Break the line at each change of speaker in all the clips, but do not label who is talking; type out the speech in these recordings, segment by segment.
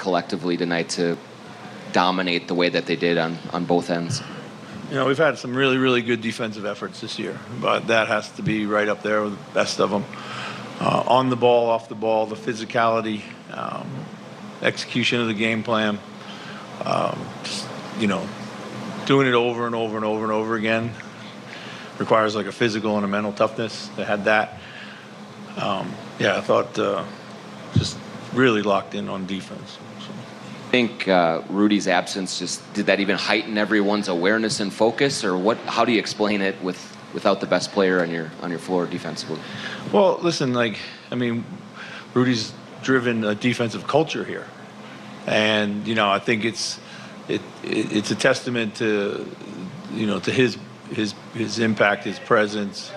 collectively tonight to dominate the way that they did on both ends?
You know, we've had some really, really good defensive efforts this year, but that has to be right up there with the best of them. On the ball, off the ball, the physicality, execution of the game plan, just, you know, doing it over and over and over and over again requires like a physical and a mental toughness. They had that. Yeah, I thought just really locked in on defense.
I think Rudy's absence did that even heighten everyone's awareness and focus, or what? How do you explain it without the best player on your floor defensively?
Well, listen, Rudy's driven a defensive culture here, and I think it's a testament to to his impact, his presence,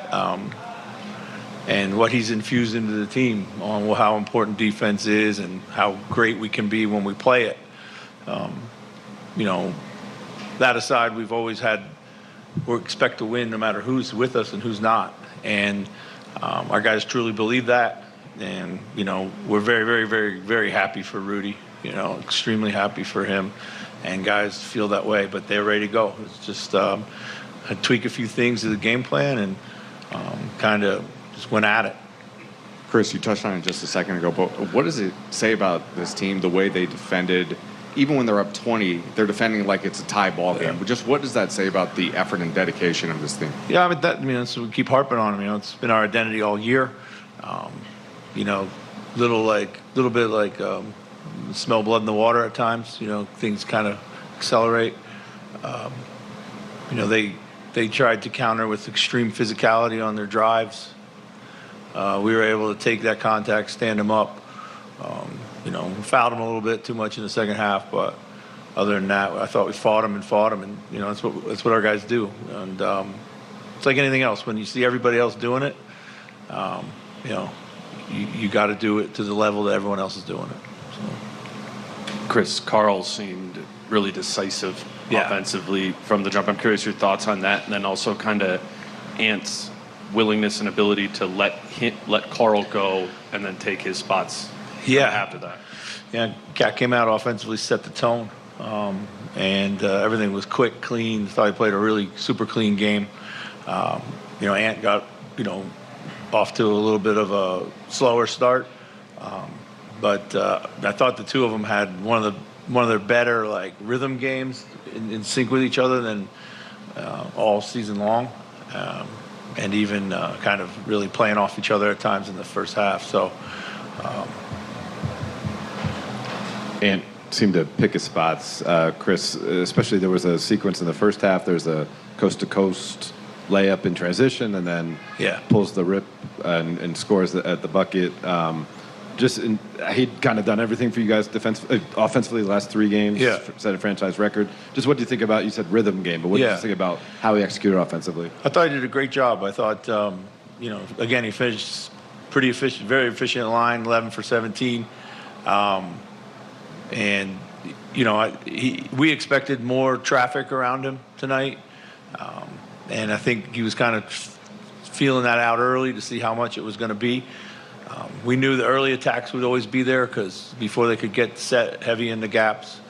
and what he's infused into the team on how important defense is and how great we can be when we play it. That aside, we've always we expect to win no matter who's with us and who's not. And our guys truly believe that. And, we're very, very, very, very happy for Rudy, extremely happy for him. And guys feel that way, but they're ready to go. It's just tweak a few things to the game plan and kind of just went at it.
Chris, you touched on it just a second ago, but what does it say about this team, the way they defended? Even when they're up 20, they're defending like it's a tie ball game. But just what does that say about the effort and dedication of this team?
Yeah, that's what we keep harping on. It's been our identity all year. Little bit like smell blood in the water at times. Things kind of accelerate. They tried to counter with extreme physicality on their drives. We were able to take that contact, stand them up. Fouled them a little bit too much in the second half, but other than that, I thought we fought them, and that's what our guys do. And it's like anything else. When you see everybody else doing it, you got to do it to the level that everyone else is doing it. So.
Chris, Carl seemed really decisive offensively from the jump. I'm curious your thoughts on that, and then also kind of Ant's willingness and ability to let Carl go and then take his spots. After that.
Yeah, Cat came out offensively, set the tone, and everything was quick, clean. Thought he played a really super clean game. Ant got off to a little bit of a slower start, but I thought the two of them had one of their better rhythm games in sync with each other than all season long, and even kind of really playing off each other at times in the first half. So.
Ant seemed to pick his spots, Chris, especially there was a sequence in the first half. There's a coast-to-coast layup in transition and then pulls the rip and scores at the bucket. He'd kind of done everything for you guys offensively the last 3 games, set a franchise record. Just what do you think about, you said rhythm game, but what do you think about how he executed offensively?
I thought he did a great job. I thought, again, he finished pretty efficient, very efficient line, 11 for 17. And, we expected more traffic around him tonight. And I think he was kind of feeling that out early to see how much it was going to be. We knew the early attacks would always be there because before they could get set heavy in the gaps,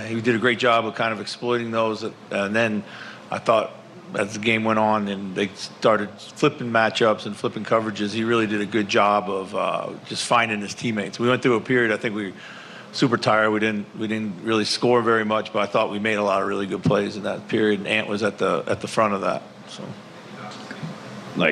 he did a great job of kind of exploiting those. And then I thought as the game went on and they started flipping matchups and flipping coverages, he really did a good job of just finding his teammates. We went through a period, I think we were super tired. We didn't really score very much, but I thought we made a lot of really good plays in that period, and Ant was at the front of that. So.
MJ,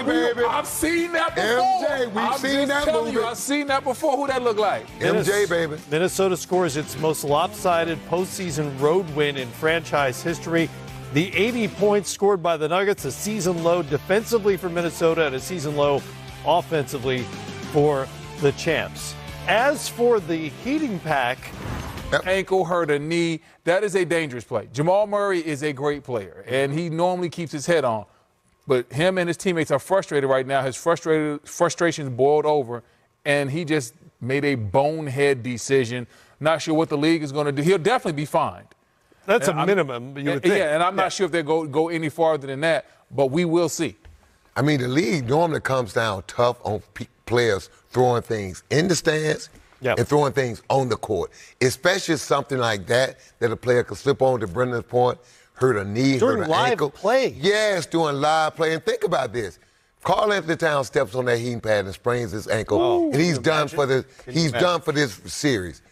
baby.
I've seen that before.
MJ, we've seen that movie.
I've seen that before. Who that look like?
MJ, baby.
Minnesota scores its most lopsided postseason road win in franchise history. The 80 points scored by the Nuggets, a season low defensively for Minnesota and a season low offensively for the champs. As for the heating pack,
ankle, hurt a knee, that is a dangerous play. Jamal Murray is a great player, and he normally keeps his head on. But him and his teammates are frustrated right now. His frustration's boiled over, and he just made a bonehead decision. Not sure what the league is going to do. He'll definitely be fined.
That's a minimum, you would think.
Yeah, and I'm not sure if they'll go any farther than that, but we will see.
The league normally comes down tough on players throwing things in the stands, and throwing things on the court, especially something like that a player could slip on, to Brendan's point, hurt a knee, hurt an ankle.
Doing live play.
Yes, doing live play. And think about this. Karl Anthony Towns steps on that heating pad and sprains his ankle, and he's done for this. He's done for this series.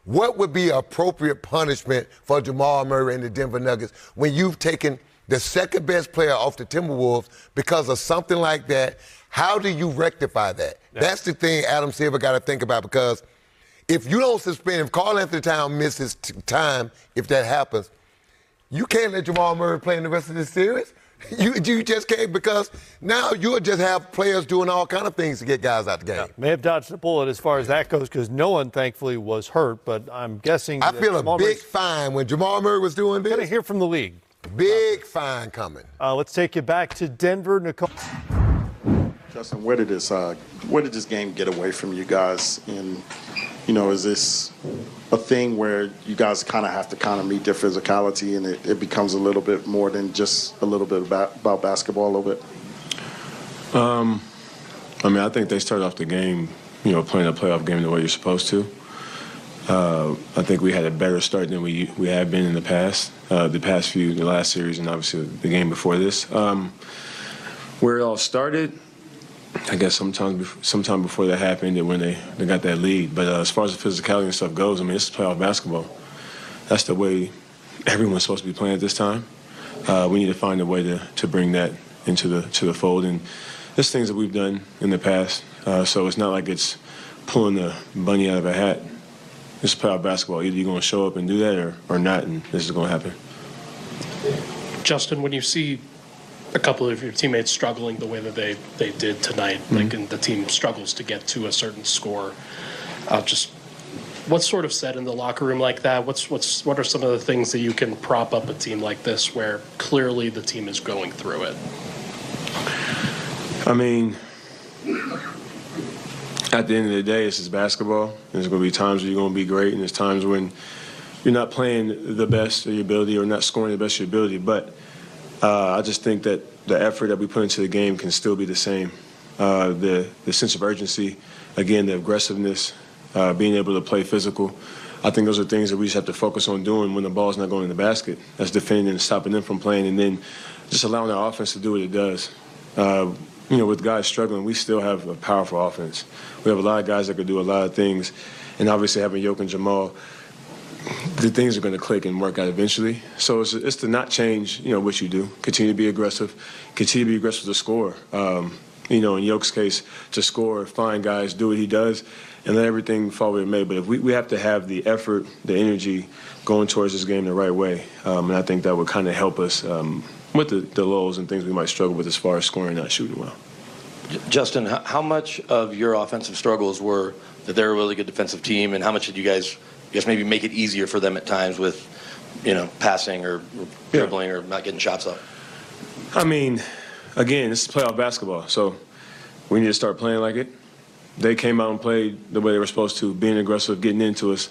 What would be appropriate punishment for Jamal Murray and the Denver Nuggets when you've taken the second best player off the Timberwolves because of something like that? How do you rectify that? That's the thing Adam Silver got to think about, because if you don't suspend, if Karl Anthony Towns misses time, if that happens, you can't let Jamal Murray play in the rest of this series. You just can't, because now you'll just have players doing all kind of things to get guys out the game.
May have dodged a bullet as far as that goes, because no one, thankfully, was hurt. But I'm guessing
I feel a big fine when Jamal Murray was doing this.
Going to hear from the league.
Big fine coming.
Let's take you back to Denver. Nicole.
Justin, where did this game get away from you guys? And, you know, is this a thing where you guys kind of have to kind of meet their physicality, and it becomes a little bit more than just a little bit about basketball a little bit?
I mean, I think they started off the game, you know, playing a playoff game the way you're supposed to. I think we had a better start than we have been in the last series, and obviously the game before this. Where it all started, I guess sometime before that happened, and when they got that lead. But as far as the physicality and stuff goes, I mean, it's playoff basketball. That's the way everyone's supposed to be playing at this time. We need to find a way to bring that into the fold, and there's things that we've done in the past. So it's not like it's pulling the bunny out of a hat. It's playoff basketball. Either you're going to show up and do that or not, and this is going to happen.
Justin, when you see a couple of your teammates struggling the way that they did tonight, like, and the team struggles to get to a certain score, just what's sort of said in the locker room like that? What are some of the things that you can prop up a team like this where clearly the team is going through it?
I mean, at the end of the day, this is basketball. There's going to be times where you're going to be great, and there's times when you're not playing the best of your ability or not scoring the best of your ability. But I just think that the effort that we put into the game can still be the same. The sense of urgency, again, the aggressiveness, being able to play physical. I think those are things that we just have to focus on doing when the ball's not going in the basket. That's defending and stopping them from playing, and then just allowing our offense to do what it does. You know, with guys struggling, we still have a powerful offense. We have a lot of guys that can do a lot of things, and obviously having Jokic and Jamal, the things are going to click and work out eventually. So it's to not change, you know, what you do. Continue to be aggressive. Continue to be aggressive to score. You know, in Jokic's case, to score, find guys, do what he does, and let everything fall where it may. But if we have to have the effort, the energy going towards this game the right way, and I think that would kind of help us with the lulls and things we might struggle with as far as scoring and not shooting well.
Justin, how much of your offensive struggles were that they're a really good defensive team, and how much did you guys maybe make it easier for them at times with, you know, passing or dribbling or not getting shots up?
I mean, again, this is playoff basketball, so we need to start playing like it. They came out and played the way they were supposed to, being aggressive, getting into us.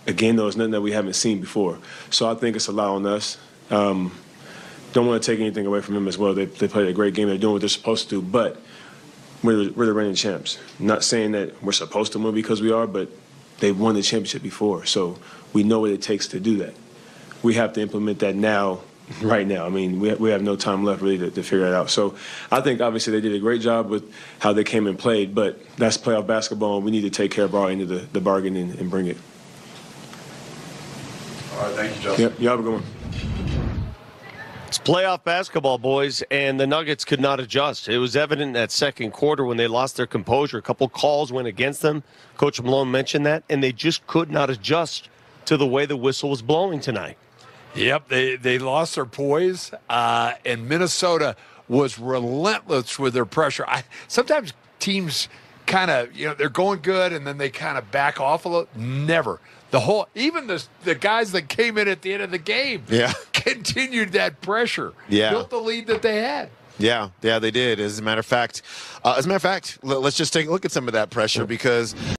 Again, though, it's nothing that we haven't seen before. So I think it's allowing us. Don't want to take anything away from them as well. They played a great game. They're doing what they're supposed to do, but we're the reigning champs. Not saying that we're supposed to win because we are, but they've won the championship before, so we know what it takes to do that. We have to implement that now, right now. I mean, we have no time left really to figure it out. So I think obviously they did a great job with how they came and played, but that's playoff basketball, and we need to take care of our end of the bargain and bring it.
All right, thank you, Justin.
Yep, you have a good one.
It's playoff basketball, boys, and the Nuggets could not adjust. It was evident in that second quarter when they lost their composure. A couple calls went against them. Coach Malone mentioned that, and they just could not adjust to the way the whistle was blowing tonight.
Yep, they lost their poise, and Minnesota was relentless with their pressure. Sometimes teams kind of, you know, they're going good, and then they kind of back off a little. Never. Even the guys that came in at the end of the game continued that pressure. Built the lead that they had.
Yeah, they did. As a matter of fact, let's just take a look at some of that pressure because